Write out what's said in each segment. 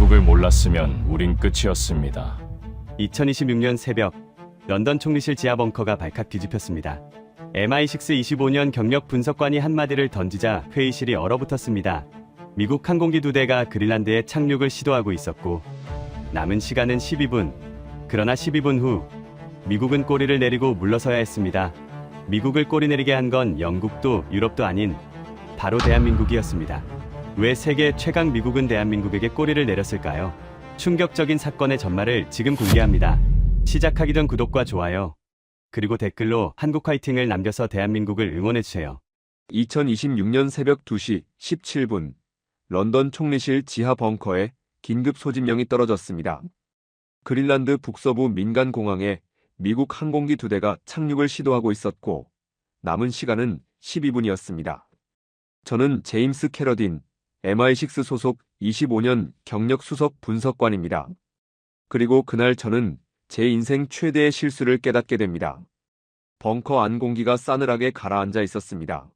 대한민국을 몰랐으면 우린 끝이었습니다. 2026년 새벽, 런던 총리실 지하 벙커가 발칵 뒤집혔습니다. MI6 25년 경력 분석관이 한마디를 던지자 회의실이 얼어붙었습니다. 미국 항공기 2대가 그린란드에 착륙을 시도하고 있었고 남은 시간은 12분. 그러나 12분 후 미국은 꼬리를 내리고 물러서야 했습니다. 미국을 꼬리 내리게 한 건 영국도 유럽도 아닌 바로 대한민국이었습니다. 왜 세계 최강 미국은 대한민국에게 꼬리를 내렸을까요? 충격적인 사건의 전말을 지금 공개합니다. 시작하기 전 구독과 좋아요, 그리고 댓글로 한국 화이팅을 남겨서 대한민국을 응원해주세요. 2026년 새벽 2시 17분, 런던 총리실 지하 벙커에 긴급 소집령이 떨어졌습니다. 그린란드 북서부 민간 공항에 미국 항공기 2대가 착륙을 시도하고 있었고 남은 시간은 12분이었습니다. 저는 제임스 캐러딘, MI6 소속 25년 경력 수석 분석관입니다. 그리고 그날 저는 제 인생 최대의 실수를 깨닫게 됩니다. 벙커 안 공기가 싸늘하게 가라앉아 있었습니다.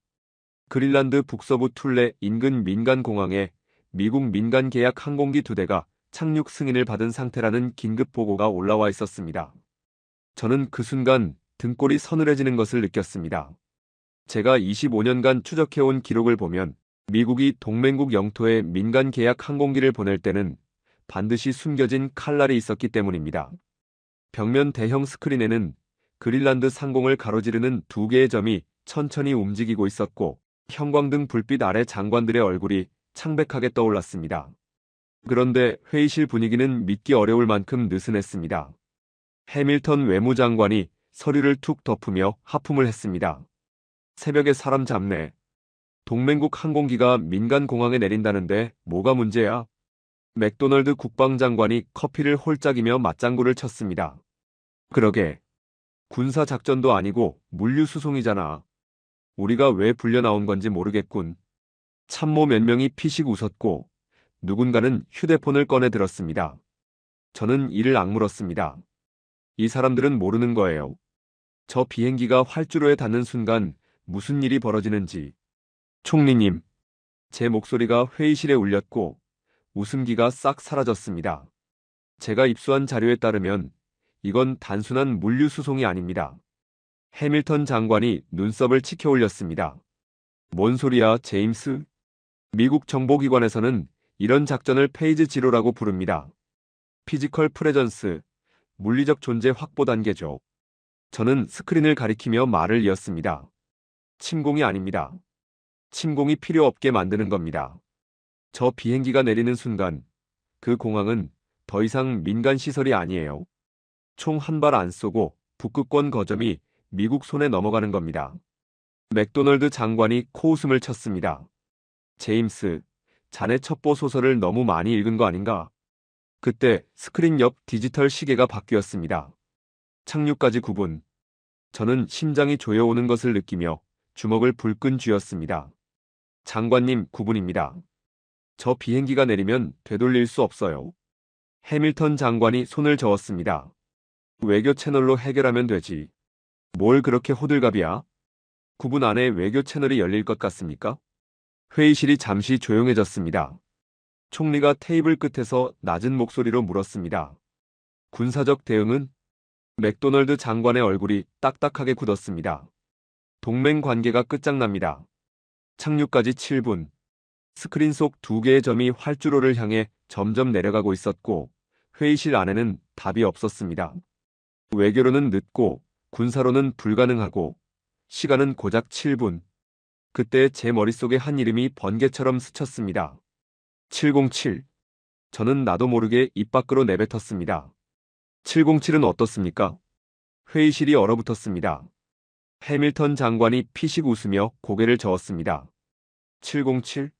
그린란드 북서부 툴레 인근 민간 공항에 미국 민간 계약 항공기 2대가 착륙 승인을 받은 상태라는 긴급 보고가 올라와 있었습니다. 저는 그 순간 등골이 서늘해지는 것을 느꼈습니다. 제가 25년간 추적해온 기록을 보면 미국이 동맹국 영토에 민간 계약 항공기를 보낼 때는 반드시 숨겨진 칼날이 있었기 때문입니다. 벽면 대형 스크린에는 그린란드 상공을 가로지르는 2개의 점이 천천히 움직이고 있었고 형광등 불빛 아래 장관들의 얼굴이 창백하게 떠올랐습니다. 그런데 회의실 분위기는 믿기 어려울 만큼 느슨했습니다. 해밀턴 외무장관이 서류를 툭 덮으며 하품을 했습니다. 새벽에 사람 잡네. 동맹국 항공기가 민간 공항에 내린다는데 뭐가 문제야? 맥도널드 국방장관이 커피를 홀짝이며 맞장구를 쳤습니다. 그러게. 군사작전도 아니고 물류수송이잖아. 우리가 왜 불려 나온 건지 모르겠군. 참모 몇 명이 피식 웃었고 누군가는 휴대폰을 꺼내 들었습니다. 저는 이를 악물었습니다. 이 사람들은 모르는 거예요. 저 비행기가 활주로에 닿는 순간 무슨 일이 벌어지는지. 총리님. 제 목소리가 회의실에 울렸고 웃음기가 싹 사라졌습니다. 제가 입수한 자료에 따르면 이건 단순한 물류수송이 아닙니다. 해밀턴 장관이 눈썹을 치켜 올렸습니다. 뭔 소리야, 제임스? 미국 정보기관에서는 이런 작전을 페이지 지로라고 부릅니다. 피지컬 프레전스, 물리적 존재 확보 단계죠. 저는 스크린을 가리키며 말을 이었습니다. 침공이 아닙니다. 침공이 필요 없게 만드는 겁니다. 저 비행기가 내리는 순간 그 공항은 더 이상 민간 시설이 아니에요. 총 한 발 안 쏘고 북극권 거점이 미국 손에 넘어가는 겁니다. 맥도널드 장관이 코웃음을 쳤습니다. 제임스, 자네 첩보 소설을 너무 많이 읽은 거 아닌가? 그때 스크린 옆 디지털 시계가 바뀌었습니다. 착륙까지 9분. 저는 심장이 조여오는 것을 느끼며 주먹을 불끈 쥐었습니다. 장관님, 9분입니다. 저 비행기가 내리면 되돌릴 수 없어요. 해밀턴 장관이 손을 저었습니다. 외교 채널로 해결하면 되지. 뭘 그렇게 호들갑이야? 9분 안에 외교 채널이 열릴 것 같습니까? 회의실이 잠시 조용해졌습니다. 총리가 테이블 끝에서 낮은 목소리로 물었습니다. 군사적 대응은? 맥도널드 장관의 얼굴이 딱딱하게 굳었습니다. 동맹 관계가 끝장납니다. 착륙까지 7분. 스크린 속 2개의 점이 활주로를 향해 점점 내려가고 있었고 회의실 안에는 답이 없었습니다. 외교로는 늦고 군사로는 불가능하고 시간은 고작 7분. 그때 제 머릿속에 한 이름이 번개처럼 스쳤습니다. 707. 저는 나도 모르게 입 밖으로 내뱉었습니다. 707은 어떻습니까? 회의실이 얼어붙었습니다. 해밀턴 장관이 피식 웃으며 고개를 저었습니다. 707?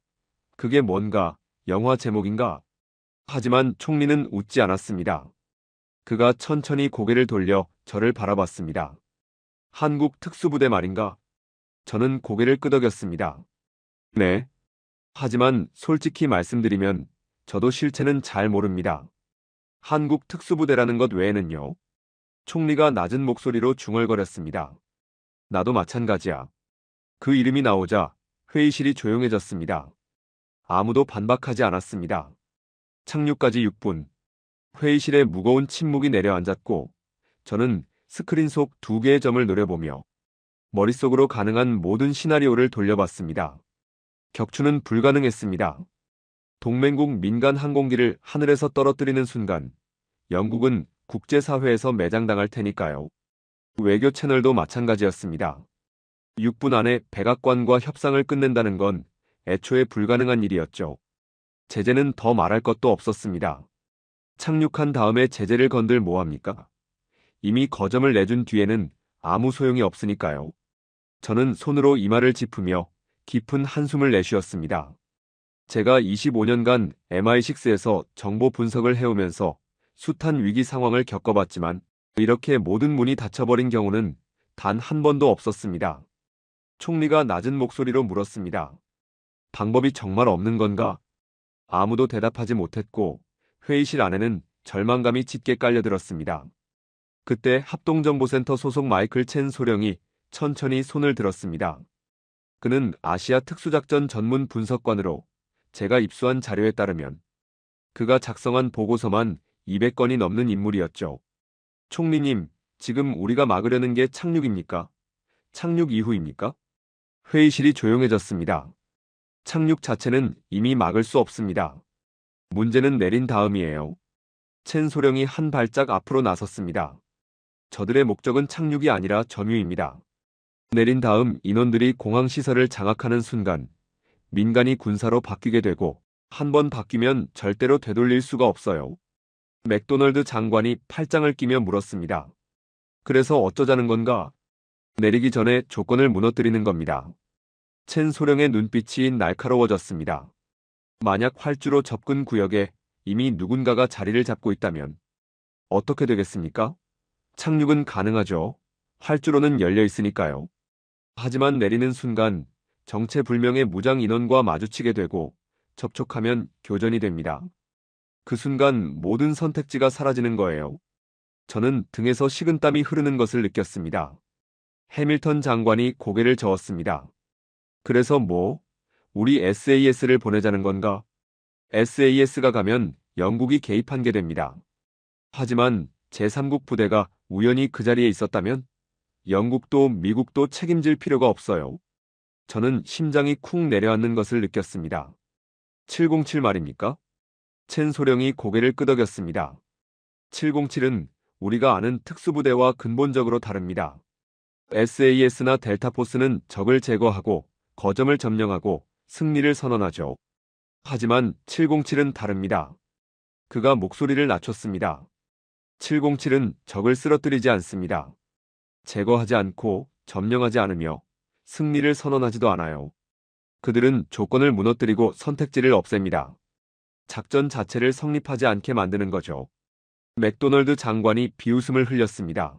그게 뭔가, 영화 제목인가? 하지만 총리는 웃지 않았습니다. 그가 천천히 고개를 돌려 저를 바라봤습니다. 한국 특수부대 말인가? 저는 고개를 끄덕였습니다. 네. 하지만 솔직히 말씀드리면 저도 실체는 잘 모릅니다. 한국 특수부대라는 것 외에는요. 총리가 낮은 목소리로 중얼거렸습니다. 나도 마찬가지야. 그 이름이 나오자 회의실이 조용해졌습니다. 아무도 반박하지 않았습니다. 착륙까지 6분. 회의실에 무거운 침묵이 내려앉았고 저는 스크린 속 두 개의 점을 노려보며 머릿속으로 가능한 모든 시나리오를 돌려봤습니다. 격추는 불가능했습니다. 동맹국 민간 항공기를 하늘에서 떨어뜨리는 순간 영국은 국제사회에서 매장당할 테니까요. 외교 채널도 마찬가지였습니다. 6분 안에 백악관과 협상을 끝낸다는 건 애초에 불가능한 일이었죠. 제재는 더 말할 것도 없었습니다. 착륙한 다음에 제재를 건들 뭐합니까? 이미 거점을 내준 뒤에는 아무 소용이 없으니까요. 저는 손으로 이마를 짚으며 깊은 한숨을 내쉬었습니다. 제가 25년간 MI6에서 정보 분석을 해오면서 숱한 위기 상황을 겪어봤지만 이렇게 모든 문이 닫혀버린 경우는 단 한 번도 없었습니다. 총리가 낮은 목소리로 물었습니다. 방법이 정말 없는 건가? 아무도 대답하지 못했고 회의실 안에는 절망감이 짙게 깔려들었습니다. 그때 합동정보센터 소속 마이클 첸 소령이 천천히 손을 들었습니다. 그는 아시아 특수작전 전문 분석관으로 제가 입수한 자료에 따르면 그가 작성한 보고서만 200건이 넘는 인물이었죠. 총리님, 지금 우리가 막으려는 게 착륙입니까? 착륙 이후입니까? 회의실이 조용해졌습니다. 착륙 자체는 이미 막을 수 없습니다. 문제는 내린 다음이에요. 첸 소령이 한 발짝 앞으로 나섰습니다. 저들의 목적은 착륙이 아니라 점유입니다. 내린 다음 인원들이 공항 시설을 장악하는 순간 민간이 군사로 바뀌게 되고 한 번 바뀌면 절대로 되돌릴 수가 없어요. 맥도널드 장관이 팔짱을 끼며 물었습니다. 그래서 어쩌자는 건가? 내리기 전에 조건을 무너뜨리는 겁니다. 첸 소령의 눈빛이 날카로워졌습니다. 만약 활주로 접근 구역에 이미 누군가가 자리를 잡고 있다면 어떻게 되겠습니까? 착륙은 가능하죠. 활주로는 열려 있으니까요. 하지만 내리는 순간 정체불명의 무장 인원과 마주치게 되고 접촉하면 교전이 됩니다. 그 순간 모든 선택지가 사라지는 거예요. 저는 등에서 식은땀이 흐르는 것을 느꼈습니다. 해밀턴 장관이 고개를 저었습니다. 그래서 뭐? 우리 SAS를 보내자는 건가? SAS가 가면 영국이 개입한 게 됩니다. 하지만 제3국 부대가 우연히 그 자리에 있었다면 영국도 미국도 책임질 필요가 없어요. 저는 심장이 쿵 내려앉는 것을 느꼈습니다. 707 말입니까? 첸 소령이 고개를 끄덕였습니다. 707은 우리가 아는 특수부대와 근본적으로 다릅니다. SAS나 델타포스는 적을 제거하고 거점을 점령하고 승리를 선언하죠. 하지만 707은 다릅니다. 그가 목소리를 낮췄습니다. 707은 적을 쓰러뜨리지 않습니다. 제거하지 않고 점령하지 않으며 승리를 선언하지도 않아요. 그들은 조건을 무너뜨리고 선택지를 없앱니다. 작전 자체를 성립하지 않게 만드는 거죠. 맥도널드 장관이 비웃음을 흘렸습니다.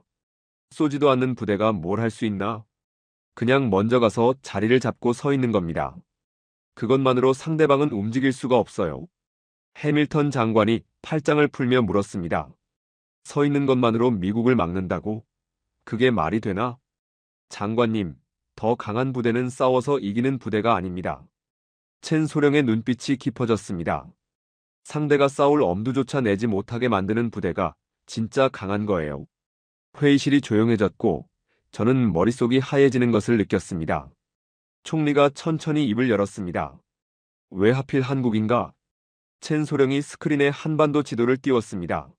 쏘지도 않는 부대가 뭘 할 수 있나? 그냥 먼저 가서 자리를 잡고 서 있는 겁니다. 그것만으로 상대방은 움직일 수가 없어요. 해밀턴 장관이 팔짱을 풀며 물었습니다. 서 있는 것만으로 미국을 막는다고? 그게 말이 되나? 장관님, 더 강한 부대는 싸워서 이기는 부대가 아닙니다. 첸 소령의 눈빛이 깊어졌습니다. 상대가 싸울 엄두조차 내지 못하게 만드는 부대가 진짜 강한 거예요. 회의실이 조용해졌고 저는 머릿속이 하얘지는 것을 느꼈습니다. 총리가 천천히 입을 열었습니다. 왜 하필 한국인가? 첸 소령이 스크린에 한반도 지도를 띄웠습니다.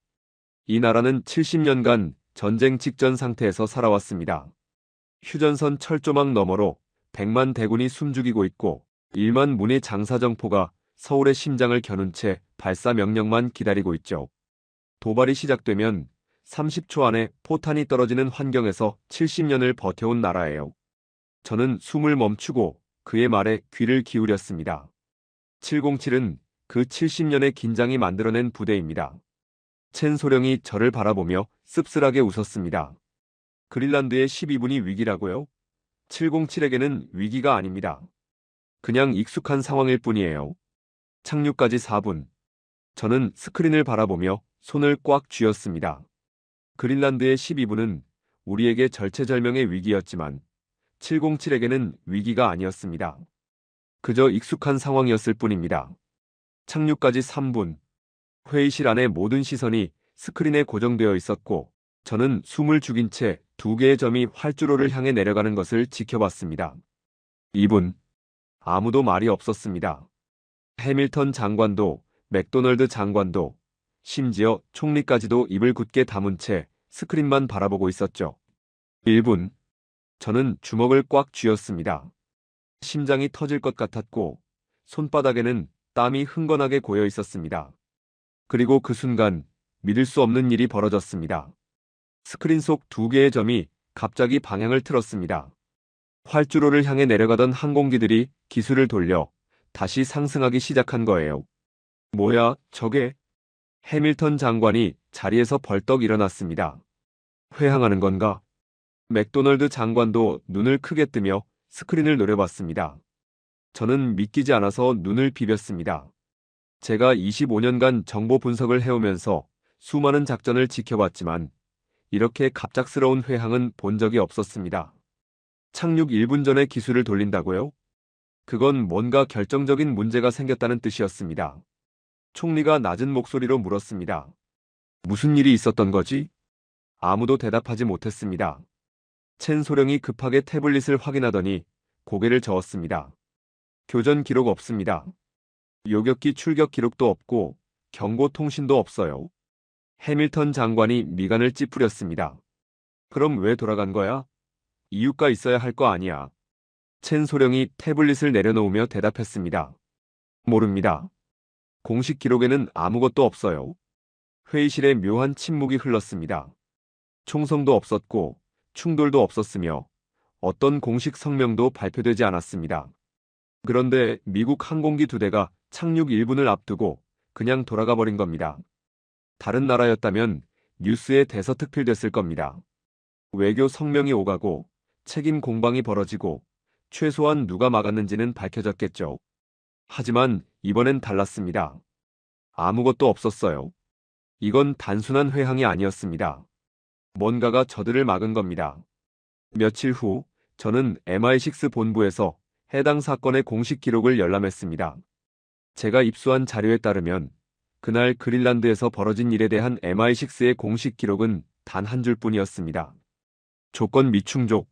이 나라는 70년간 전쟁 직전 상태에서 살아왔습니다. 휴전선 철조망 너머로 100만 대군이 숨죽이고 있고 1만 문의 장사정포가 서울의 심장을 겨눈 채 발사 명령만 기다리고 있죠. 도발이 시작되면 30초 안에 포탄이 떨어지는 환경에서 70년을 버텨온 나라예요. 저는 숨을 멈추고 그의 말에 귀를 기울였습니다. 707은 그 70년의 긴장이 만들어낸 부대입니다. 첸 소령이 저를 바라보며 씁쓸하게 웃었습니다. 그린란드의 12분이 위기라고요? 707에게는 위기가 아닙니다. 그냥 익숙한 상황일 뿐이에요. 착륙까지 4분. 저는 스크린을 바라보며 손을 꽉 쥐었습니다. 그린란드의 12분은 우리에게 절체절명의 위기였지만 707에게는 위기가 아니었습니다. 그저 익숙한 상황이었을 뿐입니다. 착륙까지 3분. 회의실 안의 모든 시선이 스크린에 고정되어 있었고 저는 숨을 죽인 채 두 개의 점이 활주로를 향해 내려가는 것을 지켜봤습니다. 2분. 아무도 말이 없었습니다. 해밀턴 장관도 맥도널드 장관도 심지어 총리까지도 입을 굳게 다문 채 스크린만 바라보고 있었죠. 1분. 저는 주먹을 꽉 쥐었습니다. 심장이 터질 것 같았고 손바닥에는 땀이 흥건하게 고여 있었습니다. 그리고 그 순간 믿을 수 없는 일이 벌어졌습니다. 스크린 속 두 개의 점이 갑자기 방향을 틀었습니다. 활주로를 향해 내려가던 항공기들이 기술을 돌려 다시 상승하기 시작한 거예요. 뭐야, 저게? 해밀턴 장관이 자리에서 벌떡 일어났습니다. 회항하는 건가? 맥도널드 장관도 눈을 크게 뜨며 스크린을 노려봤습니다. 저는 믿기지 않아서 눈을 비볐습니다. 제가 25년간 정보 분석을 해오면서 수많은 작전을 지켜봤지만 이렇게 갑작스러운 회항은 본 적이 없었습니다. 착륙 1분 전에 기술을 돌린다고요? 그건 뭔가 결정적인 문제가 생겼다는 뜻이었습니다. 총리가 낮은 목소리로 물었습니다. 무슨 일이 있었던 거지? 아무도 대답하지 못했습니다. 첸 소령이 급하게 태블릿을 확인하더니 고개를 저었습니다. 교전 기록 없습니다. 요격기 출격 기록도 없고 경고 통신도 없어요. 해밀턴 장관이 미간을 찌푸렸습니다. 그럼 왜 돌아간 거야? 이유가 있어야 할 거 아니야. 첸 소령이 태블릿을 내려놓으며 대답했습니다. 모릅니다. 공식 기록에는 아무것도 없어요. 회의실에 묘한 침묵이 흘렀습니다. 총성도 없었고 충돌도 없었으며 어떤 공식 성명도 발표되지 않았습니다. 그런데 미국 항공기 2대가 착륙 1분을 앞두고 그냥 돌아가 버린 겁니다. 다른 나라였다면 뉴스에 대서특필됐을 겁니다. 외교 성명이 오가고 책임 공방이 벌어지고 최소한 누가 막았는지는 밝혀졌겠죠. 하지만 이번엔 달랐습니다. 아무것도 없었어요. 이건 단순한 회항이 아니었습니다. 뭔가가 저들을 막은 겁니다. 며칠 후 저는 MI6 본부에서 해당 사건의 공식 기록을 열람했습니다. 제가 입수한 자료에 따르면 그날 그린란드에서 벌어진 일에 대한 MI6의 공식 기록은 단 한 줄뿐이었습니다. 조건 미충족.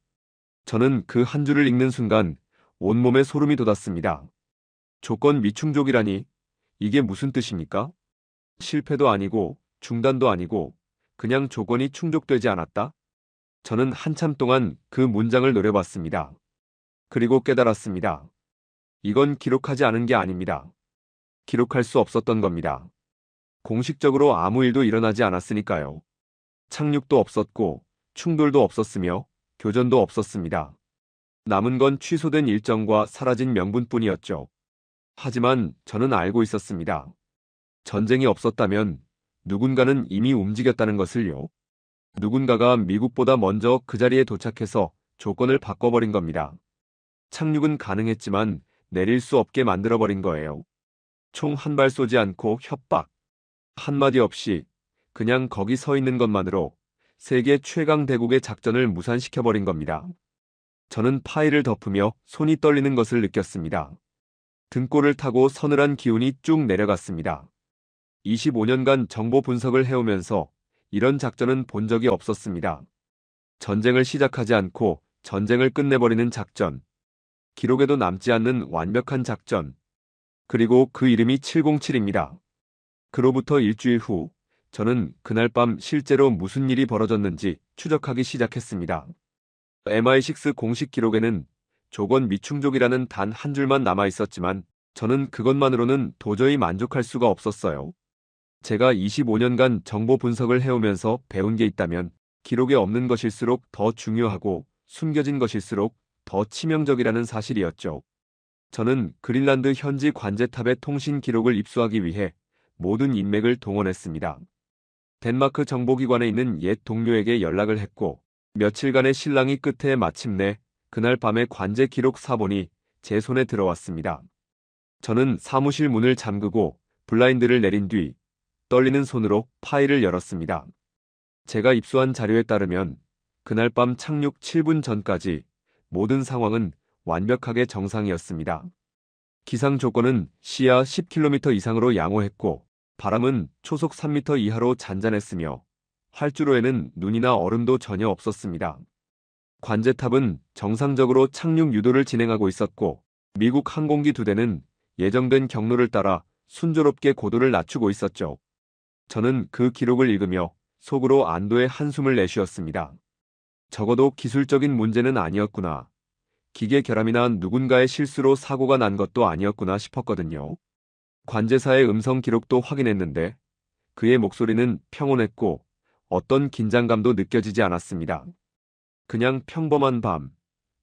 저는 그 한 줄을 읽는 순간 온몸에 소름이 돋았습니다. 조건 미충족이라니 이게 무슨 뜻입니까? 실패도 아니고 중단도 아니고 그냥 조건이 충족되지 않았다? 저는 한참 동안 그 문장을 노려봤습니다. 그리고 깨달았습니다. 이건 기록하지 않은 게 아닙니다. 기록할 수 없었던 겁니다. 공식적으로 아무 일도 일어나지 않았으니까요. 착륙도 없었고 충돌도 없었으며 교전도 없었습니다. 남은 건 취소된 일정과 사라진 명분뿐이었죠. 하지만 저는 알고 있었습니다. 전쟁이 없었다면 누군가는 이미 움직였다는 것을요. 누군가가 미국보다 먼저 그 자리에 도착해서 조건을 바꿔버린 겁니다. 착륙은 가능했지만 내릴 수 없게 만들어버린 거예요. 총 한 발 쏘지 않고 협박. 한마디 없이 그냥 거기 서 있는 것만으로 세계 최강 대국의 작전을 무산시켜버린 겁니다. 저는 파일을 덮으며 손이 떨리는 것을 느꼈습니다. 등골을 타고 서늘한 기운이 쭉 내려갔습니다. 25년간 정보 분석을 해오면서 이런 작전은 본 적이 없었습니다. 전쟁을 시작하지 않고 전쟁을 끝내버리는 작전. 기록에도 남지 않는 완벽한 작전. 그리고 그 이름이 707입니다. 그로부터 일주일 후 저는 그날 밤 실제로 무슨 일이 벌어졌는지 추적하기 시작했습니다. MI6 공식 기록에는 조건 미충족이라는 단 한 줄만 남아 있었지만 저는 그것만으로는 도저히 만족할 수가 없었어요. 제가 25년간 정보 분석을 해오면서 배운 게 있다면 기록에 없는 것일수록 더 중요하고 숨겨진 것일수록 더 치명적이라는 사실이었죠. 저는 그린란드 현지 관제탑의 통신 기록을 입수하기 위해 모든 인맥을 동원했습니다. 덴마크 정보기관에 있는 옛 동료에게 연락을 했고 며칠간의 실랑이 끝에 마침내 그날 밤의 관제 기록 사본이 제 손에 들어왔습니다. 저는 사무실 문을 잠그고 블라인드를 내린 뒤 떨리는 손으로 파일을 열었습니다. 제가 입수한 자료에 따르면 그날 밤 착륙 7분 전까지 모든 상황은 완벽하게 정상이었습니다. 기상 조건은 시야 10km 이상으로 양호했고 바람은 초속 3m 이하로 잔잔했으며 활주로에는 눈이나 얼음도 전혀 없었습니다. 관제탑은 정상적으로 착륙 유도를 진행하고 있었고 미국 항공기 2대는 예정된 경로를 따라 순조롭게 고도를 낮추고 있었죠. 저는 그 기록을 읽으며 속으로 안도의 한숨을 내쉬었습니다. 적어도 기술적인 문제는 아니었구나. 기계 결함이나 누군가의 실수로 사고가 난 것도 아니었구나 싶었거든요. 관제사의 음성 기록도 확인했는데 그의 목소리는 평온했고 어떤 긴장감도 느껴지지 않았습니다. 그냥 평범한 밤,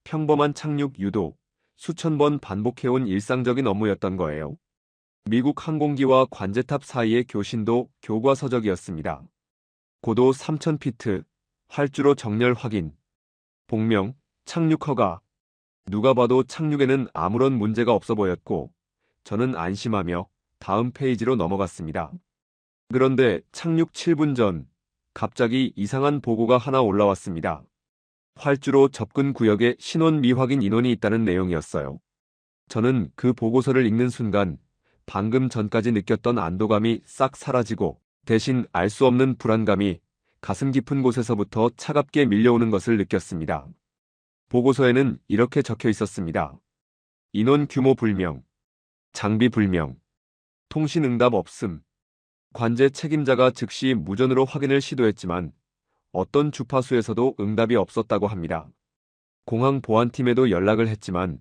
평범한 착륙 유도, 수천 번 반복해온 일상적인 업무였던 거예요. 미국 항공기와 관제탑 사이의 교신도 교과서적이었습니다. 고도 3000피트, 활주로 정렬 확인, 복명, 착륙 허가. 누가 봐도 착륙에는 아무런 문제가 없어 보였고 저는 안심하며 다음 페이지로 넘어갔습니다. 그런데 착륙 7분 전 갑자기 이상한 보고가 하나 올라왔습니다. 활주로 접근 구역에 신원 미확인 인원이 있다는 내용이었어요. 저는 그 보고서를 읽는 순간 방금 전까지 느꼈던 안도감이 싹 사라지고 대신 알 수 없는 불안감이 가슴 깊은 곳에서부터 차갑게 밀려오는 것을 느꼈습니다. 보고서에는 이렇게 적혀 있었습니다. 인원 규모 불명, 장비 불명, 통신 응답 없음. 관제 책임자가 즉시 무전으로 확인을 시도했지만 어떤 주파수에서도 응답이 없었다고 합니다. 공항 보안팀에도 연락을 했지만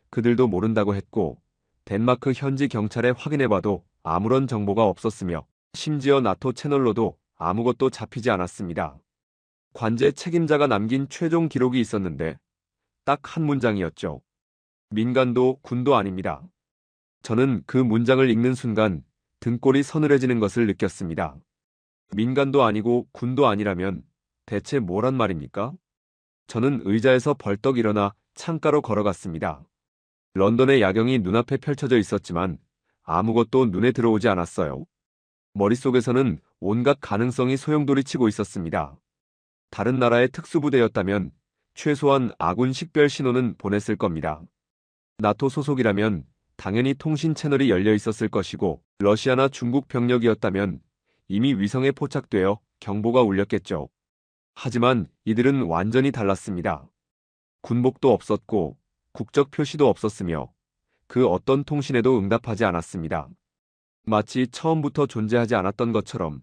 그들도 모른다고 했고 덴마크 현지 경찰에 확인해봐도 아무런 정보가 없었으며 심지어 나토 채널로도 아무것도 잡히지 않았습니다. 관제 책임자가 남긴 최종 기록이 있었는데 딱 한 문장이었죠. 민간도 군도 아닙니다. 저는 그 문장을 읽는 순간 등골이 서늘해지는 것을 느꼈습니다. 민간도 아니고 군도 아니라면 대체 뭐란 말입니까? 저는 의자에서 벌떡 일어나 창가로 걸어갔습니다. 런던의 야경이 눈앞에 펼쳐져 있었지만 아무것도 눈에 들어오지 않았어요. 머릿속에서는 온갖 가능성이 소용돌이치고 있었습니다. 다른 나라의 특수부대였다면 최소한 아군 식별 신호는 보냈을 겁니다. 나토 소속이라면 당연히 통신 채널이 열려 있었을 것이고 러시아나 중국 병력이었다면 이미 위성에 포착되어 경보가 울렸겠죠. 하지만 이들은 완전히 달랐습니다. 군복도 없었고 국적 표시도 없었으며 그 어떤 통신에도 응답하지 않았습니다. 마치 처음부터 존재하지 않았던 것처럼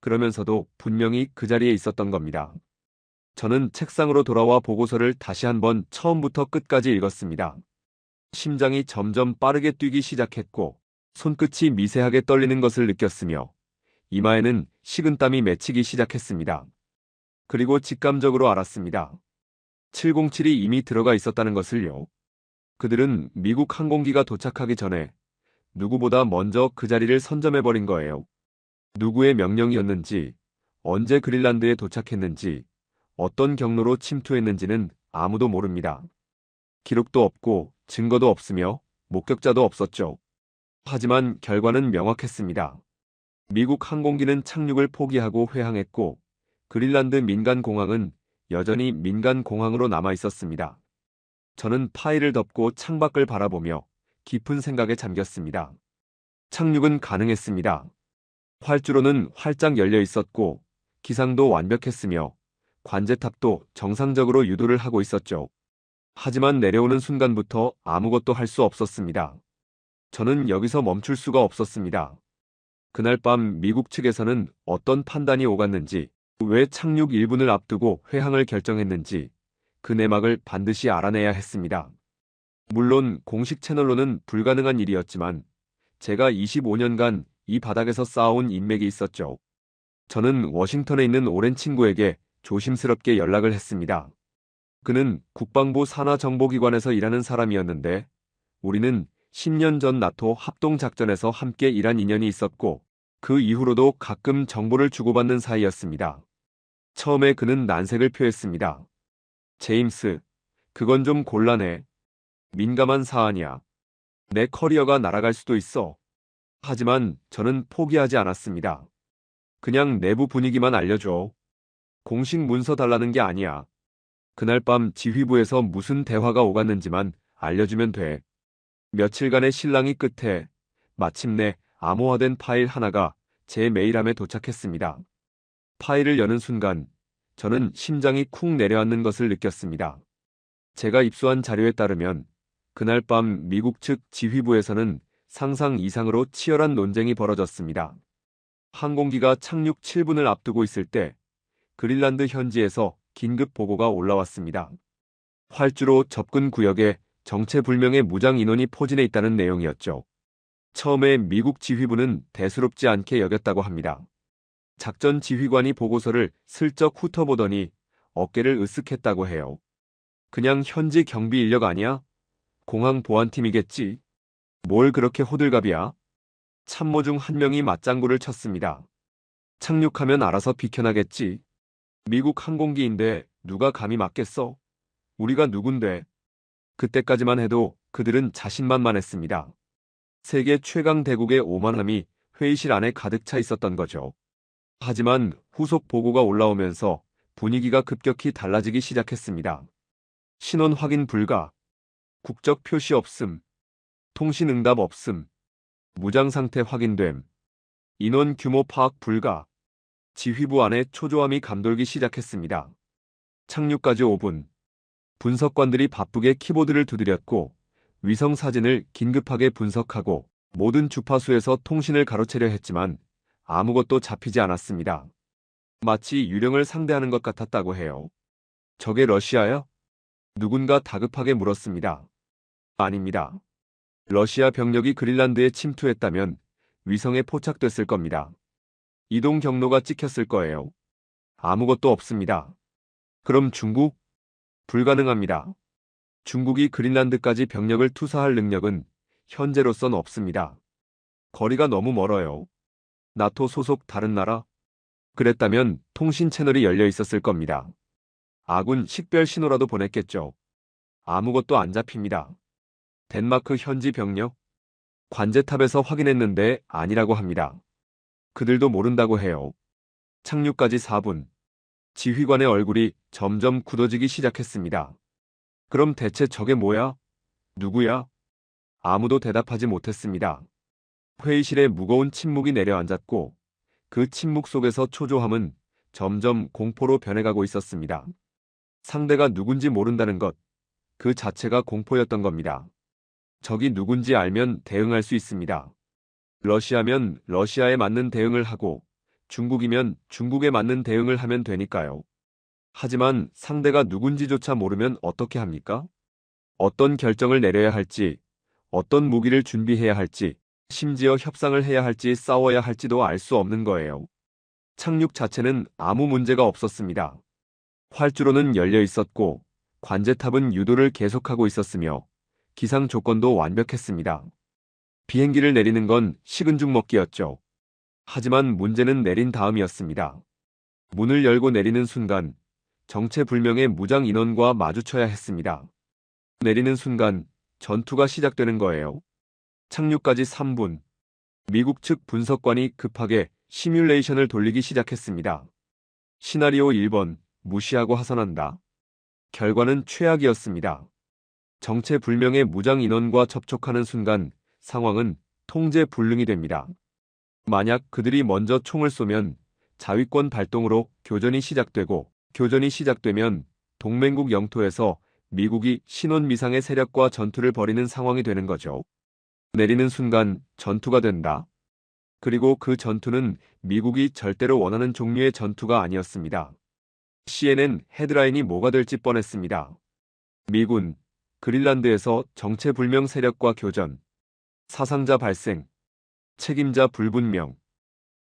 그러면서도 분명히 그 자리에 있었던 겁니다. 저는 책상으로 돌아와 보고서를 다시 한번 처음부터 끝까지 읽었습니다. 심장이 점점 빠르게 뛰기 시작했고 손끝이 미세하게 떨리는 것을 느꼈으며 이마에는 식은땀이 맺히기 시작했습니다. 그리고 직감적으로 알았습니다. 707이 이미 들어가 있었다는 것을요. 그들은 미국 항공기가 도착하기 전에 누구보다 먼저 그 자리를 선점해버린 거예요. 누구의 명령이었는지, 언제 그린란드에 도착했는지, 어떤 경로로 침투했는지는 아무도 모릅니다. 기록도 없고 증거도 없으며 목격자도 없었죠. 하지만 결과는 명확했습니다. 미국 항공기는 착륙을 포기하고 회항했고 그린란드 민간공항은 여전히 민간공항으로 남아 있었습니다. 저는 파일을 덮고 창밖을 바라보며 깊은 생각에 잠겼습니다. 착륙은 가능했습니다. 활주로는 활짝 열려 있었고 기상도 완벽했으며 관제탑도 정상적으로 유도를 하고 있었죠. 하지만 내려오는 순간부터 아무것도 할 수 없었습니다. 저는 여기서 멈출 수가 없었습니다. 그날 밤 미국 측에서는 어떤 판단이 오갔는지, 왜 착륙 1분을 앞두고 회항을 결정했는지 그 내막을 반드시 알아내야 했습니다. 물론 공식 채널로는 불가능한 일이었지만 제가 25년간 이 바닥에서 쌓아온 인맥이 있었죠. 저는 워싱턴에 있는 오랜 친구에게 조심스럽게 연락을 했습니다. 그는 국방부 산하정보기관에서 일하는 사람이었는데 우리는 10년 전 나토 합동작전에서 함께 일한 인연이 있었고 그 이후로도 가끔 정보를 주고받는 사이였습니다. 처음에 그는 난색을 표했습니다. 제임스, 그건 좀 곤란해. 민감한 사안이야. 내 커리어가 날아갈 수도 있어. 하지만 저는 포기하지 않았습니다. 그냥 내부 분위기만 알려줘. 공식 문서 달라는 게 아니야. 그날 밤 지휘부에서 무슨 대화가 오갔는지만 알려주면 돼. 며칠간의 실랑이 끝에 마침내 암호화된 파일 하나가 제 메일함에 도착했습니다. 파일을 여는 순간 저는 심장이 쿵 내려앉는 것을 느꼈습니다. 제가 입수한 자료에 따르면 그날 밤 미국 측 지휘부에서는 상상 이상으로 치열한 논쟁이 벌어졌습니다. 항공기가 착륙 7분을 앞두고 있을 때 그린란드 현지에서 긴급 보고가 올라왔습니다. 활주로 접근 구역에 정체불명의 무장 인원이 포진해 있다는 내용이었죠. 처음에 미국 지휘부는 대수롭지 않게 여겼다고 합니다. 작전 지휘관이 보고서를 슬쩍 훑어보더니 어깨를 으쓱했다고 해요. 그냥 현지 경비 인력 아니야? 공항 보안팀이겠지? 뭘 그렇게 호들갑이야? 참모 중 한 명이 맞장구를 쳤습니다. 착륙하면 알아서 비켜나겠지. 미국 항공기인데 누가 감히 막겠어? 우리가 누군데? 그때까지만 해도 그들은 자신만만했습니다. 세계 최강 대국의 오만함이 회의실 안에 가득 차 있었던 거죠. 하지만 후속 보고가 올라오면서 분위기가 급격히 달라지기 시작했습니다. 신원 확인 불가, 국적 표시 없음, 통신 응답 없음, 무장 상태 확인됨, 인원 규모 파악 불가, 지휘부 안에 초조함이 감돌기 시작했습니다. 착륙까지 5분. 분석관들이 바쁘게 키보드를 두드렸고 위성 사진을 긴급하게 분석하고 모든 주파수에서 통신을 가로채려 했지만 아무것도 잡히지 않았습니다. 마치 유령을 상대하는 것 같았다고 해요. 저게 러시아야? 누군가 다급하게 물었습니다. 아닙니다. 러시아 병력이 그린란드에 침투했다면 위성에 포착됐을 겁니다. 이동 경로가 찍혔을 거예요. 아무것도 없습니다. 그럼 중국? 불가능합니다. 중국이 그린란드까지 병력을 투사할 능력은 현재로선 없습니다. 거리가 너무 멀어요. 나토 소속 다른 나라? 그랬다면 통신 채널이 열려 있었을 겁니다. 아군 식별 신호라도 보냈겠죠. 아무것도 안 잡힙니다. 덴마크 현지 병력? 관제탑에서 확인했는데 아니라고 합니다. 그들도 모른다고 해요. 착륙까지 4분. 지휘관의 얼굴이 점점 굳어지기 시작했습니다. 그럼 대체 저게 뭐야? 누구야? 아무도 대답하지 못했습니다. 회의실에 무거운 침묵이 내려앉았고 그 침묵 속에서 초조함은 점점 공포로 변해가고 있었습니다. 상대가 누군지 모른다는 것, 그 자체가 공포였던 겁니다. 적이 누군지 알면 대응할 수 있습니다. 러시아면 러시아에 맞는 대응을 하고 중국이면 중국에 맞는 대응을 하면 되니까요. 하지만 상대가 누군지조차 모르면 어떻게 합니까? 어떤 결정을 내려야 할지, 어떤 무기를 준비해야 할지, 심지어 협상을 해야 할지 싸워야 할지도 알 수 없는 거예요. 착륙 자체는 아무 문제가 없었습니다. 활주로는 열려 있었고 관제탑은 유도를 계속하고 있었으며 기상 조건도 완벽했습니다. 비행기를 내리는 건 식은 죽 먹기였죠. 하지만 문제는 내린 다음이었습니다. 문을 열고 내리는 순간 정체불명의 무장 인원과 마주쳐야 했습니다. 내리는 순간 전투가 시작되는 거예요. 착륙까지 3분. 미국 측 분석관이 급하게 시뮬레이션을 돌리기 시작했습니다. 시나리오 1번, 무시하고 하선한다. 결과는 최악이었습니다. 정체불명의 무장 인원과 접촉하는 순간 상황은 통제 불능이 됩니다. 만약 그들이 먼저 총을 쏘면 자위권 발동으로 교전이 시작되고 교전이 시작되면 동맹국 영토에서 미국이 신원미상의 세력과 전투를 벌이는 상황이 되는 거죠. 내리는 순간 전투가 된다. 그리고 그 전투는 미국이 절대로 원하는 종류의 전투가 아니었습니다. CNN 헤드라인이 뭐가 될지 뻔했습니다. 미군, 그린란드에서 정체불명 세력과 교전, 사상자 발생, 책임자 불분명.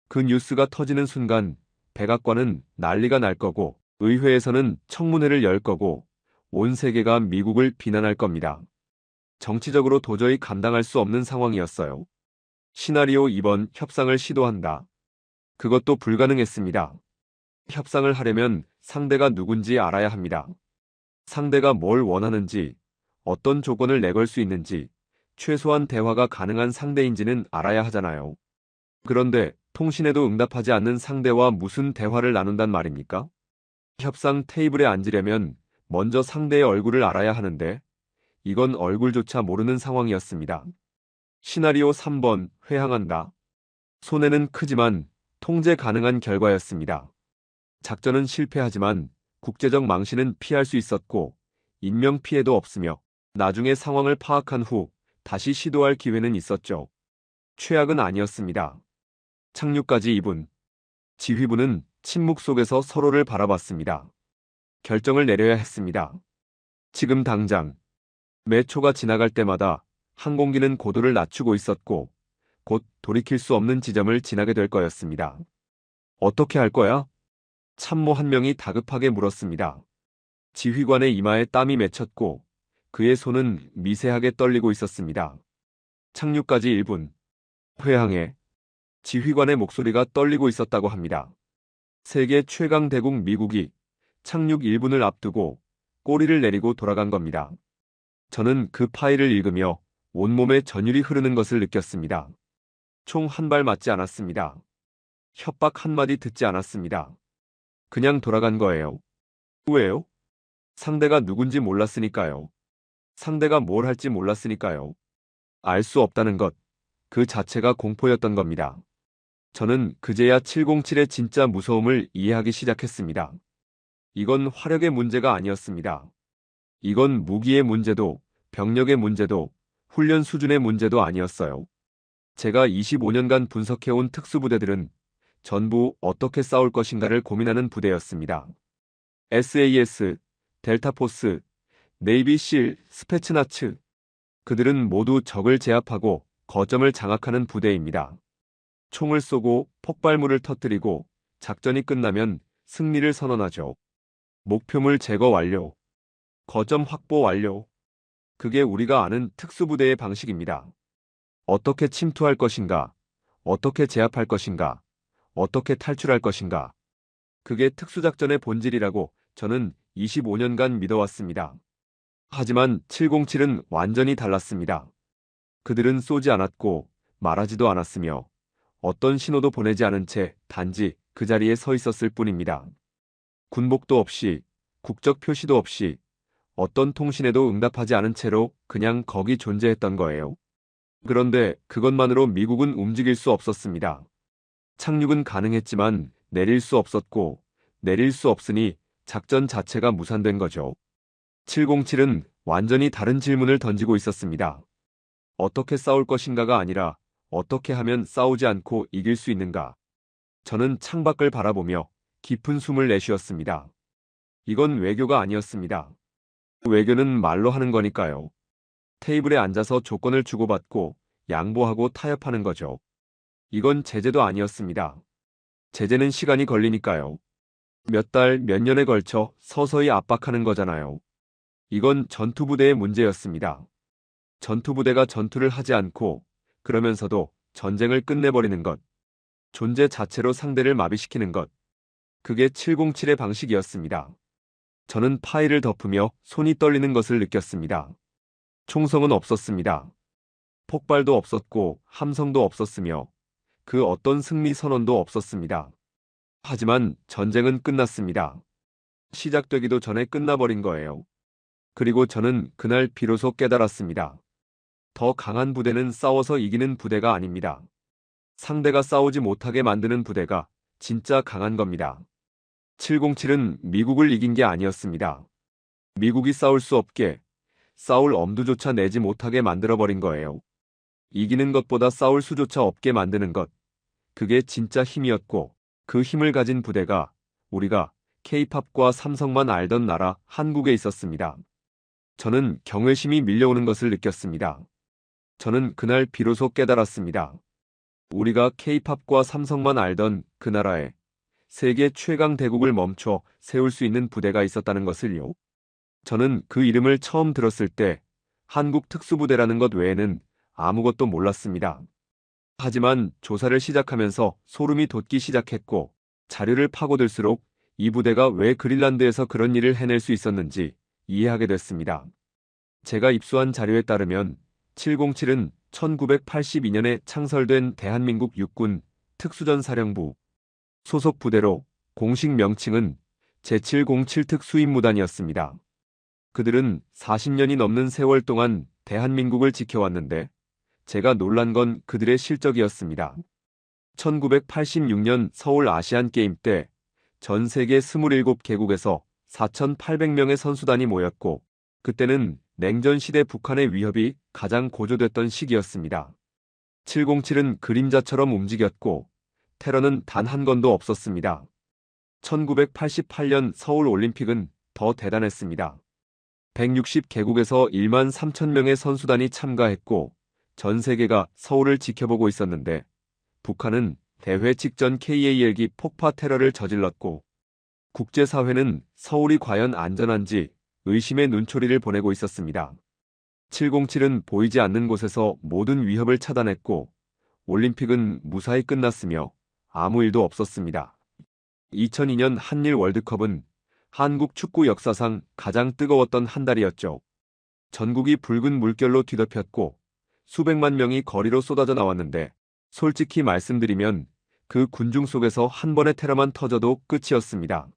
그 뉴스가 터지는 순간 백악관은 난리가 날 거고 의회에서는 청문회를 열 거고 온 세계가 미국을 비난할 겁니다. 정치적으로 도저히 감당할 수 없는 상황이었어요. 시나리오 2번 협상을 시도한다. 그것도 불가능했습니다. 협상을 하려면 상대가 누군지 알아야 합니다. 상대가 뭘 원하는지, 어떤 조건을 내걸 수 있는지, 최소한 대화가 가능한 상대인지는 알아야 하잖아요. 그런데 통신에도 응답하지 않는 상대와 무슨 대화를 나눈단 말입니까? 협상 테이블에 앉으려면 먼저 상대의 얼굴을 알아야 하는데 이건 얼굴조차 모르는 상황이었습니다. 시나리오 3번 회항한다. 손해는 크지만 통제 가능한 결과였습니다. 작전은 실패하지만 국제적 망신은 피할 수 있었고 인명 피해도 없으며 나중에 상황을 파악한 후 다시 시도할 기회는 있었죠. 최악은 아니었습니다. 착륙까지 2분. 지휘부는 침묵 속에서 서로를 바라봤습니다. 결정을 내려야 했습니다. 지금 당장. 매 초가 지나갈 때마다 항공기는 고도를 낮추고 있었고 곧 돌이킬 수 없는 지점을 지나게 될 거였습니다. 어떻게 할 거야? 참모 한 명이 다급하게 물었습니다. 지휘관의 이마에 땀이 맺혔고 그의 손은 미세하게 떨리고 있었습니다. 착륙까지 1분. 회항해. 지휘관의 목소리가 떨리고 있었다고 합니다. 세계 최강 대국 미국이 착륙 1분을 앞두고 꼬리를 내리고 돌아간 겁니다. 저는 그 파일을 읽으며 온몸에 전율이 흐르는 것을 느꼈습니다. 총 한 발 맞지 않았습니다. 협박 한마디 듣지 않았습니다. 그냥 돌아간 거예요. 왜요? 상대가 누군지 몰랐으니까요. 상대가 뭘 할지 몰랐으니까요. 알 수 없다는 것, 그 자체가 공포였던 겁니다. 저는 그제야 707의 진짜 무서움을 이해하기 시작했습니다. 이건 화력의 문제가 아니었습니다. 이건 무기의 문제도, 병력의 문제도, 훈련 수준의 문제도 아니었어요. 제가 25년간 분석해온 특수부대들은 전부 어떻게 싸울 것인가를 고민하는 부대였습니다. SAS, 델타포스, 네이비실, 스페츠나츠. 그들은 모두 적을 제압하고 거점을 장악하는 부대입니다. 총을 쏘고 폭발물을 터뜨리고 작전이 끝나면 승리를 선언하죠. 목표물 제거 완료. 거점 확보 완료. 그게 우리가 아는 특수부대의 방식입니다. 어떻게 침투할 것인가, 어떻게 제압할 것인가, 어떻게 탈출할 것인가. 그게 특수작전의 본질이라고 저는 25년간 믿어왔습니다. 하지만 707은 완전히 달랐습니다. 그들은 쏘지 않았고 말하지도 않았으며 어떤 신호도 보내지 않은 채 단지 그 자리에 서 있었을 뿐입니다. 군복도 없이, 국적 표시도 없이, 어떤 통신에도 응답하지 않은 채로 그냥 거기 존재했던 거예요. 그런데 그것만으로 미국은 움직일 수 없었습니다. 착륙은 가능했지만 내릴 수 없었고 내릴 수 없으니 작전 자체가 무산된 거죠. 707은 완전히 다른 질문을 던지고 있었습니다. 어떻게 싸울 것인가가 아니라 어떻게 하면 싸우지 않고 이길 수 있는가. 저는 창밖을 바라보며 깊은 숨을 내쉬었습니다. 이건 외교가 아니었습니다. 외교는 말로 하는 거니까요. 테이블에 앉아서 조건을 주고받고 양보하고 타협하는 거죠. 이건 제재도 아니었습니다. 제재는 시간이 걸리니까요. 몇 달, 몇 년에 걸쳐 서서히 압박하는 거잖아요. 이건 전투부대의 문제였습니다. 전투부대가 전투를 하지 않고 그러면서도 전쟁을 끝내버리는 것. 존재 자체로 상대를 마비시키는 것. 그게 707의 방식이었습니다. 저는 파일을 덮으며 손이 떨리는 것을 느꼈습니다. 총성은 없었습니다. 폭발도 없었고 함성도 없었으며 그 어떤 승리 선언도 없었습니다. 하지만 전쟁은 끝났습니다. 시작되기도 전에 끝나버린 거예요. 그리고 저는 그날 비로소 깨달았습니다. 더 강한 부대는 싸워서 이기는 부대가 아닙니다. 상대가 싸우지 못하게 만드는 부대가 진짜 강한 겁니다. 707은 미국을 이긴 게 아니었습니다. 미국이 싸울 수 없게, 싸울 엄두조차 내지 못하게 만들어버린 거예요. 이기는 것보다 싸울 수조차 없게 만드는 것. 그게 진짜 힘이었고 그 힘을 가진 부대가 우리가 K-팝과 삼성만 알던 나라 한국에 있었습니다. 저는 경외심이 밀려오는 것을 느꼈습니다. 저는 그날 비로소 깨달았습니다. 우리가 K-팝과 삼성만 알던 그 나라에 세계 최강 대국을 멈춰 세울 수 있는 부대가 있었다는 것을요. 저는 그 이름을 처음 들었을 때 한국 특수부대라는 것 외에는 아무것도 몰랐습니다. 하지만 조사를 시작하면서 소름이 돋기 시작했고 자료를 파고들수록 이 부대가 왜 그린란드에서 그런 일을 해낼 수 있었는지 이해하게 됐습니다. 제가 입수한 자료에 따르면 707은 1982년에 창설된 대한민국 육군 특수전사령부 소속 부대로 공식 명칭은 제707 특수임무단이었습니다. 그들은 40년이 넘는 세월 동안 대한민국을 지켜왔는데 제가 놀란 건 그들의 실적이었습니다. 1986년 서울 아시안게임 때 전 세계 27개국에서 4,800명의 선수단이 모였고, 그때는 냉전 시대 북한의 위협이 가장 고조됐던 시기였습니다. 707은 그림자처럼 움직였고 테러는 단 한 건도 없었습니다. 1988년 서울 올림픽은 더 대단했습니다. 160개국에서 1만 3천 명의 선수단이 참가했고 전 세계가 서울을 지켜보고 있었는데 북한은 대회 직전 KAL기 폭파 테러를 저질렀고 국제사회는 서울이 과연 안전한지 의심의 눈초리를 보내고 있었습니다. 707은 보이지 않는 곳에서 모든 위협을 차단했고 올림픽은 무사히 끝났으며 아무 일도 없었습니다. 2002년 한일 월드컵은 한국 축구 역사상 가장 뜨거웠던 한 달이었죠. 전국이 붉은 물결로 뒤덮였고 수백만 명이 거리로 쏟아져 나왔는데 솔직히 말씀드리면 그 군중 속에서 한 번의 테러만 터져도 끝이었습니다.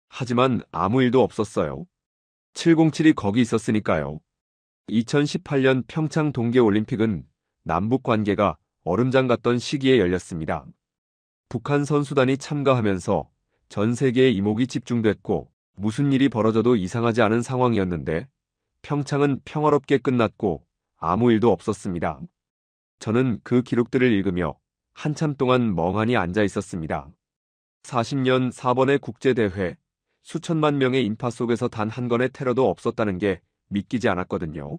하지만 아무 일도 없었어요. 707이 거기 있었으니까요. 2018년 평창 동계올림픽은 남북 관계가 얼음장 같던 시기에 열렸습니다. 북한 선수단이 참가하면서 전 세계의 이목이 집중됐고 무슨 일이 벌어져도 이상하지 않은 상황이었는데 평창은 평화롭게 끝났고 아무 일도 없었습니다. 저는 그 기록들을 읽으며 한참 동안 멍하니 앉아 있었습니다. 40년 4번의 국제대회, 수천만 명의 인파 속에서 단 한 건의 테러도 없었다는 게 믿기지 않았거든요.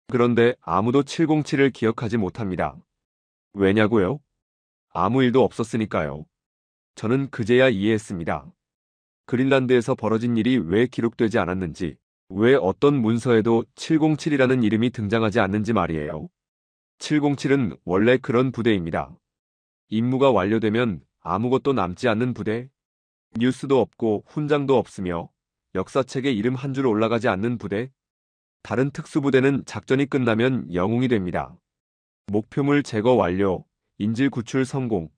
그런데 아무도 707을 기억하지 못합니다. 왜냐고요? 아무 일도 없었으니까요. 저는 그제야 이해했습니다. 그린란드에서 벌어진 일이 왜 기록되지 않았는지, 왜 어떤 문서에도 707이라는 이름이 등장하지 않는지 말이에요. 707은 원래 그런 부대입니다. 임무가 완료되면 아무것도 남지 않는 부대, 뉴스도 없고 훈장도 없으며 역사책에 이름 한 줄 올라가지 않는 부대, 다른 특수부대는 작전이 끝나면 영웅이 됩니다. 목표물 제거 완료, 인질 구출 성공,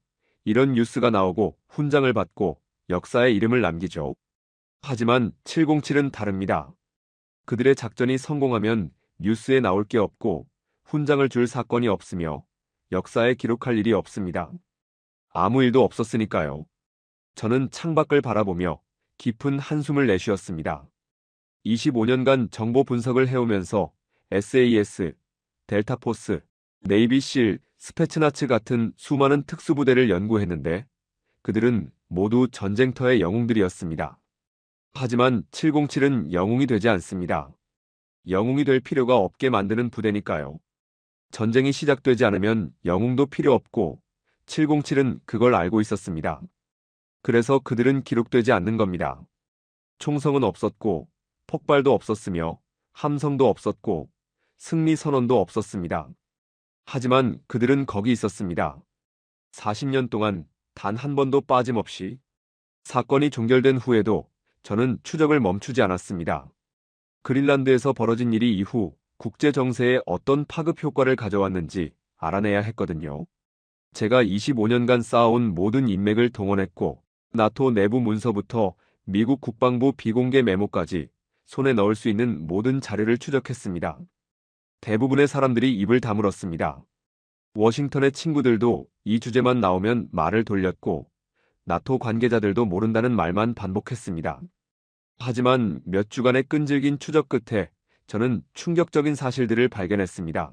이런 뉴스가 나오고 훈장을 받고 역사에 이름을 남기죠. 하지만 707은 다릅니다. 그들의 작전이 성공하면 뉴스에 나올 게 없고 훈장을 줄 사건이 없으며 역사에 기록할 일이 없습니다. 아무 일도 없었으니까요. 저는 창밖을 바라보며 깊은 한숨을 내쉬었습니다. 25년간 정보 분석을 해오면서 SAS, 델타포스, 네이비실, 스페츠나츠 같은 수많은 특수부대를 연구했는데 그들은 모두 전쟁터의 영웅들이었습니다. 하지만 707은 영웅이 되지 않습니다. 영웅이 될 필요가 없게 만드는 부대니까요. 전쟁이 시작되지 않으면 영웅도 필요 없고 707은 그걸 알고 있었습니다. 그래서 그들은 기록되지 않는 겁니다. 총성은 없었고 폭발도 없었으며 함성도 없었고 승리 선언도 없었습니다. 하지만 그들은 거기 있었습니다. 40년 동안 단 한 번도 빠짐없이. 사건이 종결된 후에도 저는 추적을 멈추지 않았습니다. 그린란드에서 벌어진 일이 이후 국제 정세에 어떤 파급 효과를 가져왔는지 알아내야 했거든요. 제가 25년간 쌓아온 모든 인맥을 동원했고 나토 내부 문서부터 미국 국방부 비공개 메모까지 손에 넣을 수 있는 모든 자료를 추적했습니다. 대부분의 사람들이 입을 다물었습니다. 워싱턴의 친구들도 이 주제만 나오면 말을 돌렸고 나토 관계자들도 모른다는 말만 반복했습니다. 하지만 몇 주간의 끈질긴 추적 끝에 저는 충격적인 사실들을 발견했습니다.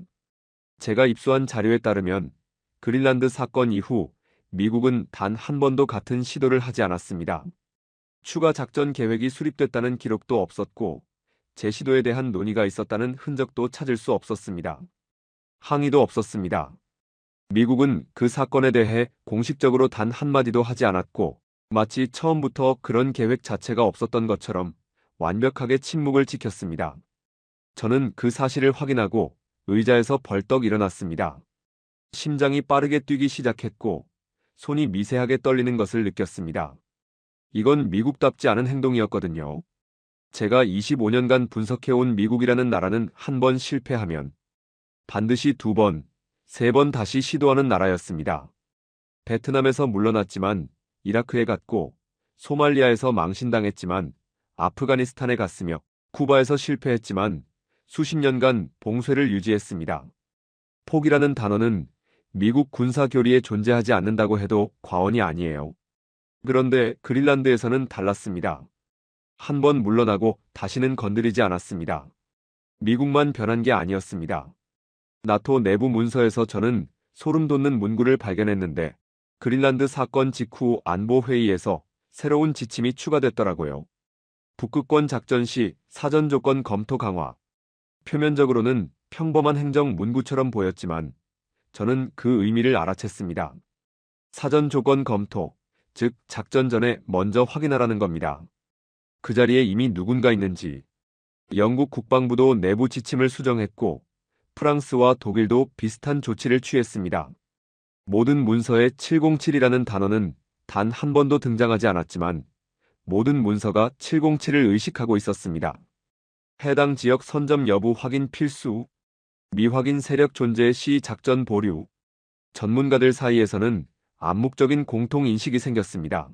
제가 입수한 자료에 따르면 그린란드 사건 이후 미국은 단 한 번도 같은 시도를 하지 않았습니다. 추가 작전 계획이 수립됐다는 기록도 없었고 제 시도에 대한 논의가 있었다는 흔적도 찾을 수 없었습니다. 항의도 없었습니다. 미국은 그 사건에 대해 공식적으로 단 한마디도 하지 않았고 마치 처음부터 그런 계획 자체가 없었던 것처럼 완벽하게 침묵을 지켰습니다. 저는 그 사실을 확인하고 의자에서 벌떡 일어났습니다. 심장이 빠르게 뛰기 시작했고 손이 미세하게 떨리는 것을 느꼈습니다. 이건 미국답지 않은 행동이었거든요. 제가 25년간 분석해온 미국이라는 나라는 한 번 실패하면 반드시 두 번, 세 번 다시 시도하는 나라였습니다. 베트남에서 물러났지만 이라크에 갔고 소말리아에서 망신당했지만 아프가니스탄에 갔으며 쿠바에서 실패했지만 수십 년간 봉쇄를 유지했습니다. 포기라는 단어는 미국 군사 교리에 존재하지 않는다고 해도 과언이 아니에요. 그런데 그린란드에서는 달랐습니다. 한 번 물러나고 다시는 건드리지 않았습니다. 미국만 변한 게 아니었습니다. 나토 내부 문서에서 저는 소름 돋는 문구를 발견했는데 그린란드 사건 직후 안보회의에서 새로운 지침이 추가됐더라고요. 북극권 작전 시 사전 조건 검토 강화. 표면적으로는 평범한 행정 문구처럼 보였지만 저는 그 의미를 알아챘습니다. 사전 조건 검토, 즉 작전 전에 먼저 확인하라는 겁니다. 그 자리에 이미 누군가 있는지. 영국 국방부도 내부 지침을 수정했고 프랑스와 독일도 비슷한 조치를 취했습니다. 모든 문서에 707이라는 단어는 단 한 번도 등장하지 않았지만 모든 문서가 707을 의식하고 있었습니다. 해당 지역 선점 여부 확인 필수, 미확인 세력 존재 시 작전 보류. 전문가들 사이에서는 암묵적인 공통인식이 생겼습니다.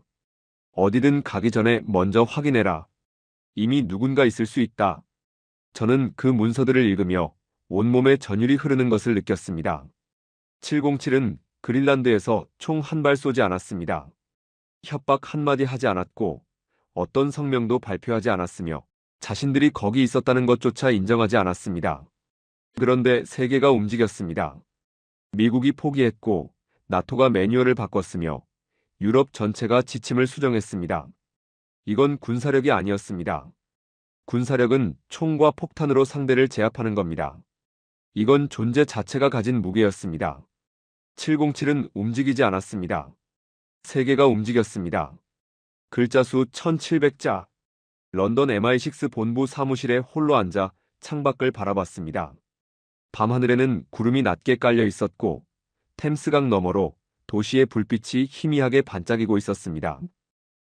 어디든 가기 전에 먼저 확인해라. 이미 누군가 있을 수 있다. 저는 그 문서들을 읽으며 온몸에 전율이 흐르는 것을 느꼈습니다. 707은 그린란드에서 총 한 발 쏘지 않았습니다. 협박 한마디 하지 않았고 어떤 성명도 발표하지 않았으며 자신들이 거기 있었다는 것조차 인정하지 않았습니다. 그런데 세계가 움직였습니다. 미국이 포기했고 나토가 매뉴얼을 바꿨으며 유럽 전체가 지침을 수정했습니다. 이건 군사력이 아니었습니다. 군사력은 총과 폭탄으로 상대를 제압하는 겁니다. 이건 존재 자체가 가진 무게였습니다. 707은 움직이지 않았습니다. 세계가 움직였습니다. 글자 수 1700자. 런던 MI6 본부 사무실에 홀로 앉아 창밖을 바라봤습니다. 밤하늘에는 구름이 낮게 깔려 있었고 템스강 너머로 도시의 불빛이 희미하게 반짝이고 있었습니다.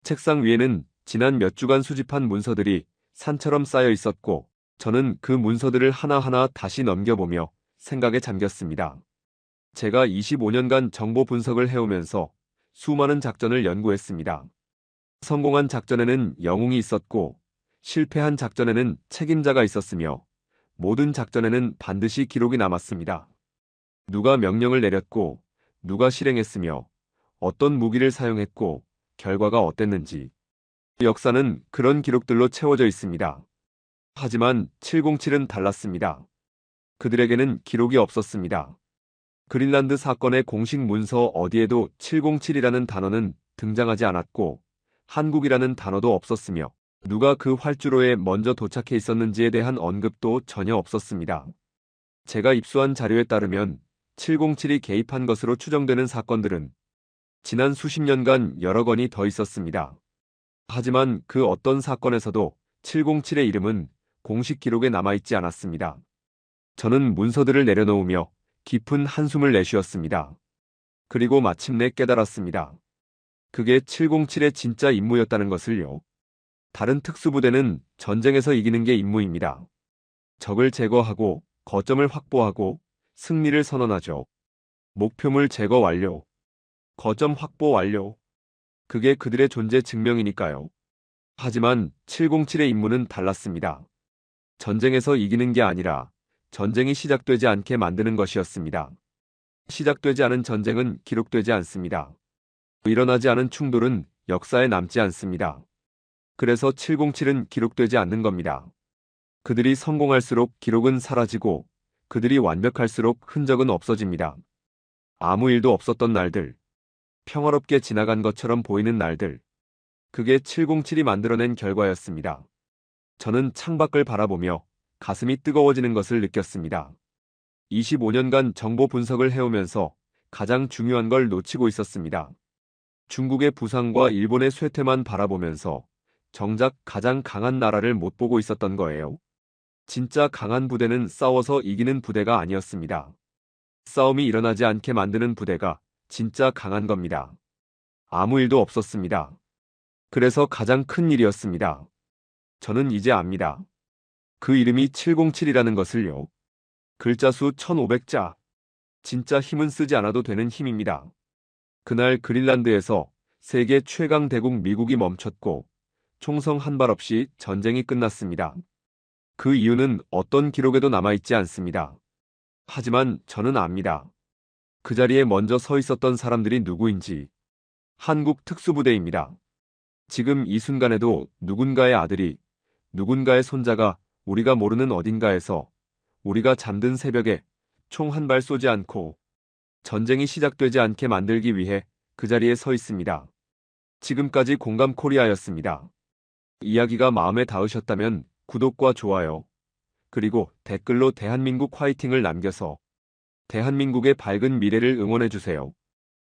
책상 위에는 지난 몇 주간 수집한 문서들이 산처럼 쌓여 있었고 저는 그 문서들을 하나하나 다시 넘겨보며 생각에 잠겼습니다. 제가 25년간 정보 분석을 해오면서 수많은 작전을 연구했습니다. 성공한 작전에는 영웅이 있었고 실패한 작전에는 책임자가 있었으며 모든 작전에는 반드시 기록이 남았습니다. 누가 명령을 내렸고 누가 실행했으며 어떤 무기를 사용했고 결과가 어땠는지. 역사는 그런 기록들로 채워져 있습니다. 하지만 707은 달랐습니다. 그들에게는 기록이 없었습니다. 그린란드 사건의 공식 문서 어디에도 707이라는 단어는 등장하지 않았고 한국이라는 단어도 없었으며 누가 그 활주로에 먼저 도착해 있었는지에 대한 언급도 전혀 없었습니다. 제가 입수한 자료에 따르면 707이 개입한 것으로 추정되는 사건들은 지난 수십 년간 여러 건이 더 있었습니다. 하지만 그 어떤 사건에서도 707의 이름은 공식 기록에 남아있지 않았습니다. 저는 문서들을 내려놓으며 깊은 한숨을 내쉬었습니다. 그리고 마침내 깨달았습니다. 그게 707의 진짜 임무였다는 것을요. 다른 특수부대는 전쟁에서 이기는 게 임무입니다. 적을 제거하고 거점을 확보하고 승리를 선언하죠. 목표물 제거 완료. 거점 확보 완료. 그게 그들의 존재 증명이니까요. 하지만 707의 임무는 달랐습니다. 전쟁에서 이기는 게 아니라 전쟁이 시작되지 않게 만드는 것이었습니다. 시작되지 않은 전쟁은 기록되지 않습니다. 일어나지 않은 충돌은 역사에 남지 않습니다. 그래서 707은 기록되지 않는 겁니다. 그들이 성공할수록 기록은 사라지고 그들이 완벽할수록 흔적은 없어집니다. 아무 일도 없었던 날들, 평화롭게 지나간 것처럼 보이는 날들, 그게 707이 만들어낸 결과였습니다. 저는 창밖을 바라보며 가슴이 뜨거워지는 것을 느꼈습니다. 25년간 정보 분석을 해오면서 가장 중요한 걸 놓치고 있었습니다. 중국의 부상과 일본의 쇠퇴만 바라보면서 정작 가장 강한 나라를 못 보고 있었던 거예요. 진짜 강한 부대는 싸워서 이기는 부대가 아니었습니다. 싸움이 일어나지 않게 만드는 부대가 진짜 강한 겁니다. 아무 일도 없었습니다. 그래서 가장 큰 일이었습니다. 저는 이제 압니다. 그 이름이 707이라는 것을요. 글자 수 1500자. 진짜 힘은 쓰지 않아도 되는 힘입니다. 그날 그린란드에서 세계 최강 대국 미국이 멈췄고 총성 한 발 없이 전쟁이 끝났습니다. 그 이유는 어떤 기록에도 남아있지 않습니다. 하지만 저는 압니다. 그 자리에 먼저 서 있었던 사람들이 누구인지. 한국 특수부대입니다. 지금 이 순간에도 누군가의 아들이, 누군가의 손자가 우리가 모르는 어딘가에서 우리가 잠든 새벽에 총 한 발 쏘지 않고 전쟁이 시작되지 않게 만들기 위해 그 자리에 서 있습니다. 지금까지 공감 코리아였습니다. 이야기가 마음에 닿으셨다면 구독과 좋아요, 그리고 댓글로 대한민국 화이팅을 남겨서 대한민국의 밝은 미래를 응원해주세요.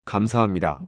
감사합니다.